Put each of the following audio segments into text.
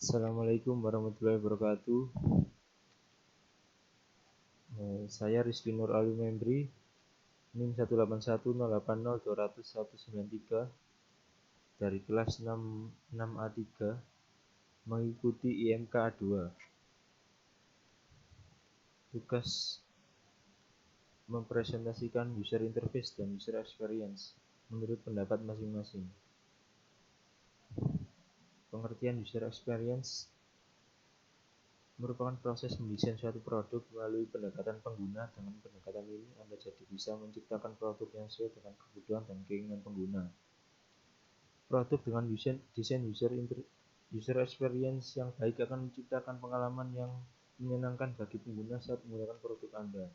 Assalamualaikum warahmatullahi wabarakatuh. Saya Rizky Nur Ali Membri, NIM 1810802009193 dari kelas 6A3 mengikuti IMK A2. Tugas mempresentasikan user interface dan user experience menurut pendapat masing-masing. Pengertian user experience merupakan proses mendesain suatu produk melalui pendekatan pengguna. Dengan pendekatan ini, Anda jadi bisa menciptakan produk yang sesuai dengan kebutuhan dan keinginan pengguna. Produk dengan desain user experience yang baik akan menciptakan pengalaman yang menyenangkan bagi pengguna saat menggunakan produk Anda.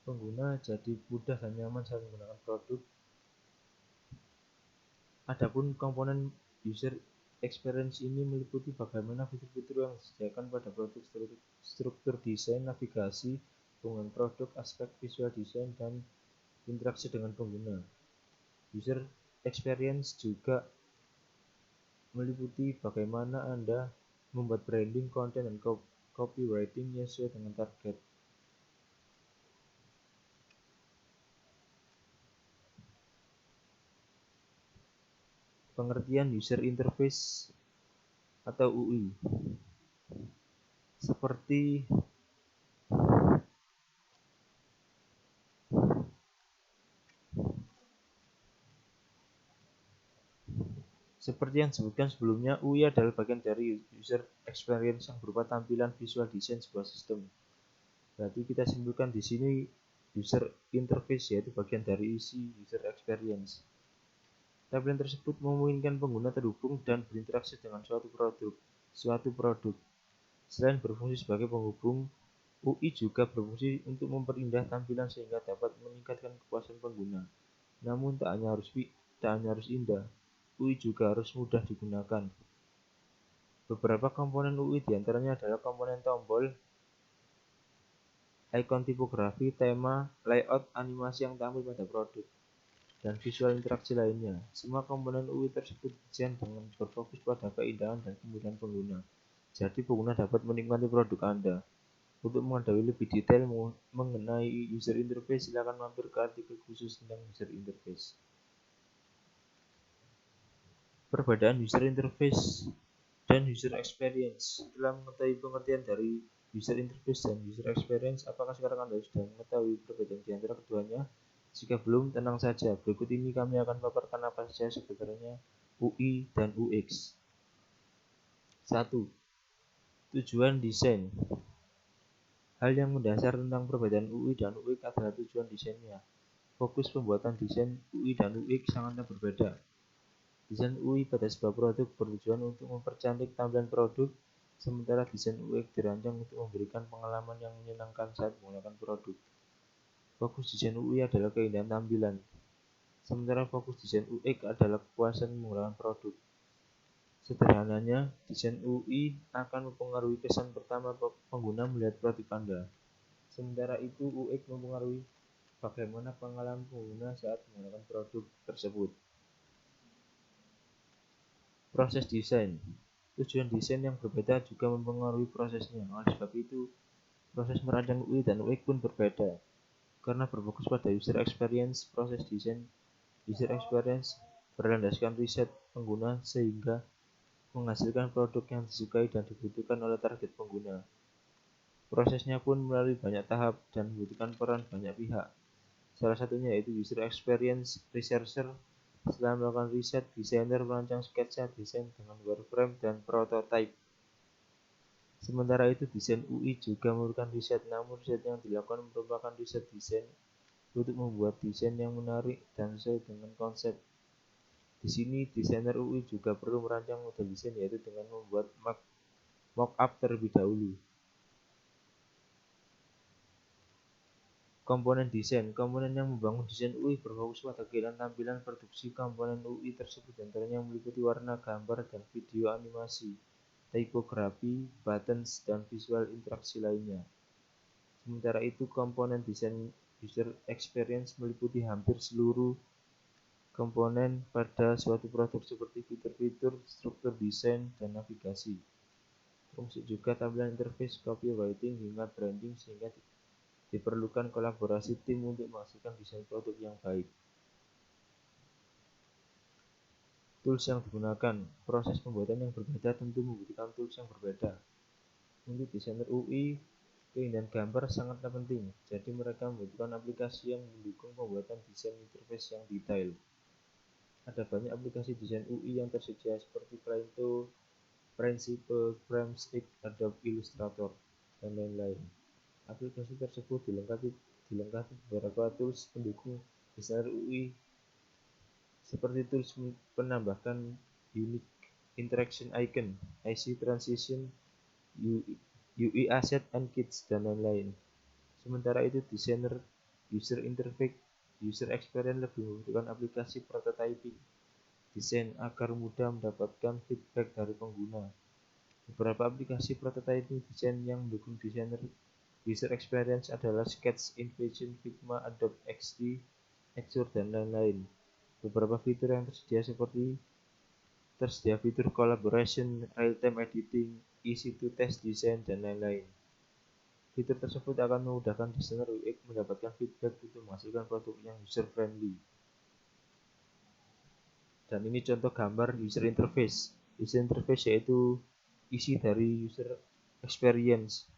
Pengguna jadi mudah dan nyaman saat menggunakan produk. Adapun komponen user experience ini meliputi bagaimana fitur-fitur yang disediakan pada produk, struktur desain, navigasi, penggunaan produk, aspek visual design, dan interaksi dengan pengguna. User experience juga meliputi bagaimana Anda membuat branding, konten, dan copywriting yang sesuai dengan target. Pengertian user interface atau UI seperti yang disebutkan sebelumnya, UI adalah bagian dari user experience yang berupa tampilan visual design sebuah sistem. Berarti kita simpulkan di sini user interface yaitu bagian dari isi user experience. Tampilan tersebut memungkinkan pengguna terhubung dan berinteraksi dengan suatu produk. Selain berfungsi sebagai penghubung, UI juga berfungsi untuk memperindah tampilan sehingga dapat meningkatkan kepuasan pengguna. Namun tak hanya harus indah, UI juga harus mudah digunakan. Beberapa komponen UI diantaranya adalah komponen tombol, ikon tipografi, tema, layout, animasi yang tampil pada produk, dan visual interaksi lainnya. Semua komponen UI tersebut didesain dengan berfokus pada keindahan dan kemudahan pengguna. Jadi pengguna dapat menikmati produk Anda. Untuk mengetahui lebih detail mengenai user interface, silakan mampir ke artikel khusus tentang user interface. Perbedaan user interface dan user experience. Setelah mengetahui pengertian dari user interface dan user experience, apakah sekarang Anda sudah mengetahui perbedaan di antara keduanya? Jika belum, tenang saja. Berikut ini kami akan paparkan apa saja sebenarnya UI dan UX. 1. Tujuan desain. Hal yang mendasar tentang perbedaan UI dan UX adalah tujuan desainnya. Fokus pembuatan desain UI dan UX sangatlah berbeda. Desain UI pada sebuah produk bertujuan untuk mempercantik tampilan produk, sementara desain UX dirancang untuk memberikan pengalaman yang menyenangkan saat menggunakan produk. Fokus desain UI adalah keindahan tampilan, sementara fokus desain UX adalah kepuasan menggunakan produk. Sederhananya, desain UI akan mempengaruhi kesan pertama pengguna melihat produk Anda. Sementara itu, UX mempengaruhi bagaimana pengalaman pengguna saat menggunakan produk tersebut. Proses desain. Tujuan desain yang berbeda juga mempengaruhi prosesnya. Oleh sebab itu, proses merancang UI dan UX pun berbeda. Karena berfokus pada user experience, proses desain user experience berlandaskan riset pengguna sehingga menghasilkan produk yang disukai dan dibutuhkan oleh target pengguna. Prosesnya pun melalui banyak tahap dan membutuhkan peran banyak pihak. Salah satunya yaitu user experience researcher. Setelah melakukan riset, desainer merancang sketsa desain dengan wireframe dan prototype. Sementara itu, desain UI juga memerlukan riset, namun riset yang dilakukan merupakan riset desain untuk membuat desain yang menarik dan sesuai dengan konsep. Di sini, desainer UI juga perlu merancang model desain, yaitu dengan membuat mock-up terlebih dahulu. Komponen desain. Komponen yang membangun desain UI berfokus pada keindahan tampilan produksi. Komponen UI tersebut antaranya meliputi warna, gambar, dan video animasi, tipografi, buttons, dan visual interaksi lainnya. Sementara itu, komponen desain user experience meliputi hampir seluruh komponen pada suatu produk seperti fitur-fitur, struktur desain, dan navigasi. Termasuk juga tampilan interface, copywriting, hingga branding, sehingga diperlukan kolaborasi tim untuk menghasilkan desain produk yang baik. Tools yang digunakan. Proses pembuatan yang berbeda tentu membutuhkan tools yang berbeda. Untuk desainer UI, keindahan gambar sangatlah penting, jadi mereka membutuhkan aplikasi yang mendukung pembuatan desain interface yang detail. Ada banyak aplikasi desain UI yang tersedia seperti Plato, Principle, Framestick, Adobe Illustrator, dan lain-lain. Aplikasi tersebut dilengkapi beberapa tools pendukung desainer UI seperti tools penambahkan unique interaction icon, IC transition, UI asset and kits, dan lain-lain. Sementara itu, desainer user interface, user experience lebih membutuhkan aplikasi prototyping desain agar mudah mendapatkan feedback dari pengguna. Beberapa aplikasi prototyping desain yang mendukung desainer user experience adalah Sketch, InVision, Figma, Adobe XD, Extrude, dan lain-lain. Beberapa fitur yang tersedia fitur collaboration, real-time editing, easy to test design, dan lain-lain. Fitur tersebut akan memudahkan desainer UX mendapatkan feedback untuk menghasilkan produk yang user-friendly. Dan ini contoh gambar user interface. User interface yaitu isi dari user experience.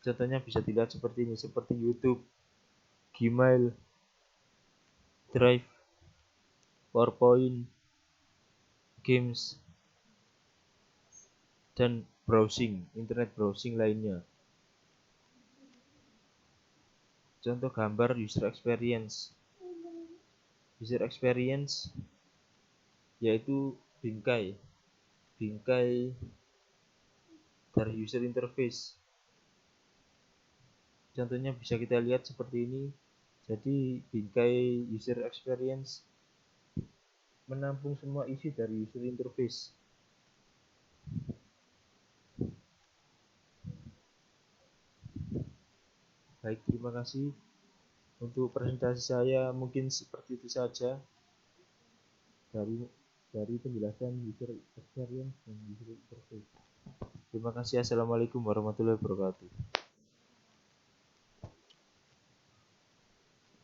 Contohnya bisa dilihat seperti ini, seperti YouTube, Gmail, Drive, PowerPoint, games, dan browsing, internet browsing lainnya. Contoh gambar user experience. User experience yaitu bingkai dari user interface. Contohnya bisa kita lihat seperti ini. Jadi bingkai user experience menampung semua isi dari user interface. Baik, terima kasih. Untuk presentasi saya mungkin seperti itu saja dari penjelasan user experience dan user interface. Terima kasih. Assalamualaikum warahmatullahi wabarakatuh.